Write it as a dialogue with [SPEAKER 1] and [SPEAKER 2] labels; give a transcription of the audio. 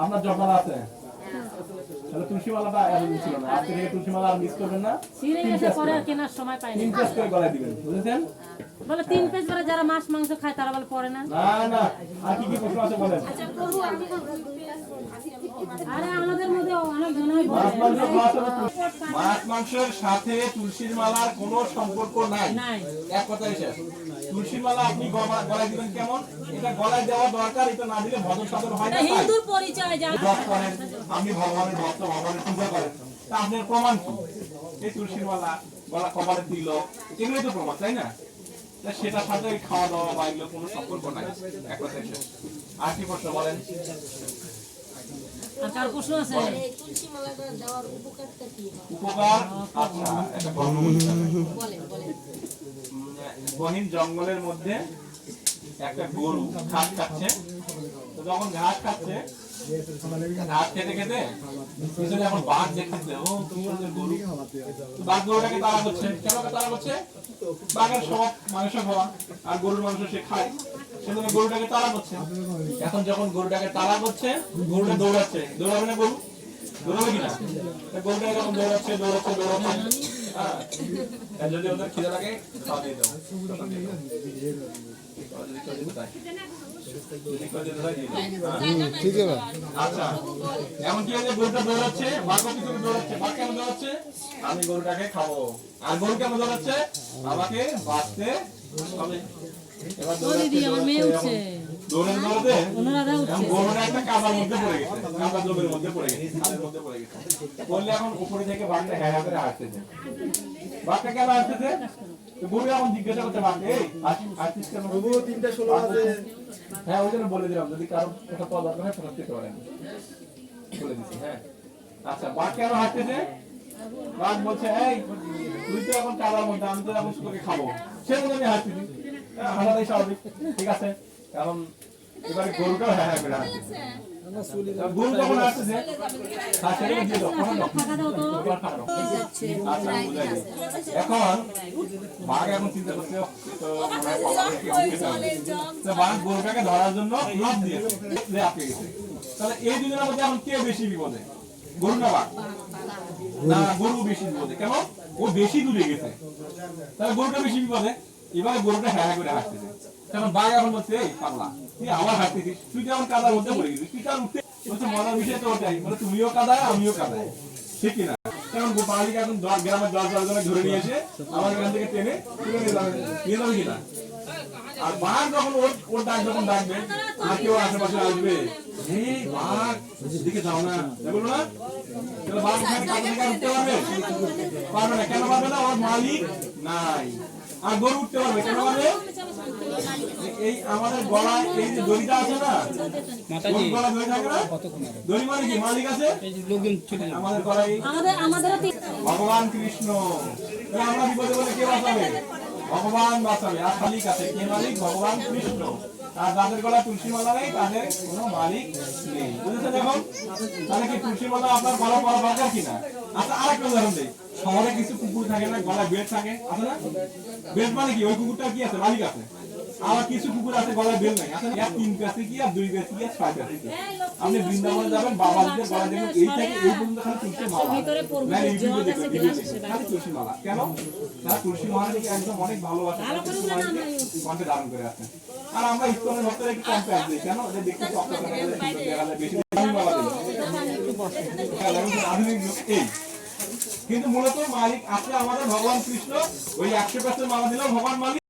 [SPEAKER 1] আপনার জপমালা আছে? তাহলে তুলসী মালাটা এতদিন ছিল না, আজকে থেকে তুলসী মালা আর মিস করবেন না।
[SPEAKER 2] কেনার সময় পাই না,
[SPEAKER 1] 3 পেজ করে গলায় দিবেন, বুঝেছেন?
[SPEAKER 2] বলে 3 পেজ করে যারা মাছ মাংস খায় তারা বলে পড়ে না।
[SPEAKER 1] না না, আর কি কি প্রশ্ন আছে বলেন।
[SPEAKER 2] আরে আমাদের মধ্যে অনেক জনই বলে
[SPEAKER 1] মাছ মাংসের সাথে তুলসীর মালার কোনো সম্পর্ক নাই, এক কথাই শেষ। তুলসী মালা আপনি গলায় দিবেন কেমন? এটা গলায় দেওয়া দরকার, এটা না দিলে ভজন সাধন হয় না।
[SPEAKER 2] হিন্দুর পরিচয় যা
[SPEAKER 1] আপনি ভগবানের ভক্ত, ভগবানের পূজা করেন, তা আপনার প্রমাণ কি? এই তুলসীর মালা গলা কপালে দিল, এগুলোই তো প্রমাণ, তাই না? সেটার সাথে খাওয়া দাওয়া বা এগুলো কোনো সম্পর্ক নাই, এক কথাই শেষ। আর কি প্রশ্ন বলেন?
[SPEAKER 2] আর প্রশ্ন আছে?
[SPEAKER 3] তুলসী মালাটা দেওয়ার উপকারটা কি?
[SPEAKER 1] উপকার, আচ্ছা একটা গল্প বলেন। গহীন জঙ্গলের মধ্যে একটা গরু ঘাস খাচ্ছে। তো যখন ঘাস খাচ্ছে, ঘাস খেতে খেতে পিছনে এখন বাঘ দেখতেছে, ও কি সুন্দর গরু। বাঘ গরুটাকে তাড়া করছে। কেন তাড়া করছে? বাঘের স্বভাব মানুষের হওয়া, আর গরুর মাংস সে খায়, সেজন্য গরুটাকে তাড়া করছে। এখন যখন গরুটাকে তাড়া করছে, গরুটা দৌড়াচ্ছে। দৌড়াবে না গরু? দৌড়াবে কিনা? গরুটা যখন দৌড়াচ্ছে যদি ওদের খিদে লাগে খাওয়া দিয়ে দাও। আচ্ছা, এমন কি হয়েছে? গরুটা দৌড়াচ্ছে, বাঘ পিছনে দৌড়াচ্ছে। বাঘ কেন দৌড়াচ্ছে? আমি গরুটাকে খাবো। আর গরু কেন দৌড়াচ্ছে? আমাকে বাঁচতে হবে। এবার দৌড়াতে গরুটা একটা কাদার মধ্যে পড়ে গেছে, কাদা জমির মধ্যে পড়ে গেছে, খালের মধ্যে পড়ে গেছে। বললে এখন উপরে থেকে বাঘটা হ্যাঁ করে আসতেছে। বাঘটা কেন আসতেছে? গরু এখন জিজ্ঞাসা করতে বাঘকে, আসছিস কেন?
[SPEAKER 4] 3:16 আছে।
[SPEAKER 1] হ্যাঁ, ওই জন্য বলে দিলাম, যদি কারো কোথাও পাওয়া দরকার হয় ফোন করতে পারেন, বলে দিচ্ছি। হ্যাঁ, আচ্ছা, বাঘ কেন হাঁটতেছে? বাঘ বলছে, এই তুই তো এখন কাদার মধ্যে, আমি তো এখন তোকে খাবো, সে মনে আমি হাঁটতেছি। হাঁটাটাই স্বাভাবিক, ঠিক আছে। এখন এবারে গরুটাও হ্যাঁ হ্যাঁ করে হাঁটতেছে। গরু যখন হাঁটতেছে, এখন বাঘ এখন চিন্তা করছে, বাঘ গরুটাকে ধরার জন্য লাফ দিয়েছে, আটকে গেছে। তাহলে এই দুজনের মধ্যে এখন কে বেশি বিপদে? গরু না বাঘ? না, গরু বেশি বিপদে। কেন? ও বেশি দূরে গেছে, তাহলে গরুটা বেশি বিপদে। এবারে গরুটা হ্যাঁ করে হাঁটতেছে। তখন বাঘ এখন বলছে, এই পাগলা, তুই আবার হাঁটতেছিস, তুই যেমন কাদার মধ্যে পড়ে গেছিস, তুই কার উঠতে বলছে? মজার বিষয় তো ওটাই, মানে তুমিও কাদায় আমিও কাদায়, ঠিক কিনা? এখন বাঙালিকে এখন গ্রামের 10 জনে ধরে নিয়ে এসে আমার এখান থেকে টেনে নিয়ে যাবে কিনা? আর বাঘ যখন ওর ডাক যখন ডাকবে, আর কেউ আশেপাশে আসবে, এই বাঘ দিকে যাও না, বলবো না? বাঘ উঠতে পারবে? পারবে না। কেন পারবে না? ওর মালিক নাই। আর গরু উঠতে পারবে, কেন পারবে? এই আমাদের গলায় এই যে দড়িটা আছে না, গলা ধরে থাকে না, দড়ি মানে কি? মালিক আছে আমাদের গলায়, ভগবান কৃষ্ণ। আমরা বিপদে বলে কে বাঁচাবে? ভগবান বাঁচাবে। আর মালিক আছে, কে মালিক? ভগবান কৃষ্ণ। আর যাদের গলায় তুলসী মালা নেই তাদের কোনো মালিক নেই, বুঝেছেন? এখন তাহলে কি তুলসী মালা আপনার গলা পড়া দরকার কিনা? আচ্ছা, আরেকটা উদাহরণ দেই। শহরে কিছু কুকুর থাকে না, গলায় বেল্ট থাকে, আছে না? বেল্ট মানে কি? ওই কুকুরটা কি আছে? মালিক আছে। আবার কিছু কুকুর আছে গলায় বেল্ট নাই, আছে না? 3 পেছে কি, আর 2 পেছে কি, আর 6 পেছে কি। আপনি বৃন্দাবনে যাবেন, বাবাজিদের গলায় দেখবেন এই থেকে এই পর্যন্ত খালি তুলসী মালা, খালি তুলসী মালা। কেন? তারা তুলসী মহারাজকে একদম অনেক ভালোবাসে, কণ্ঠে ধারণ করে আছে। আর আমরা ইস্কনের ভক্তরা একটু কম প্যাস দিই। কেন? যে দেখতে বেশি আধুনিক এই, কিন্তু মূলত মালিক আছে আমাদের ভগবান কৃষ্ণ। ওই 100 মালা দিলেও ভগবান মালিক।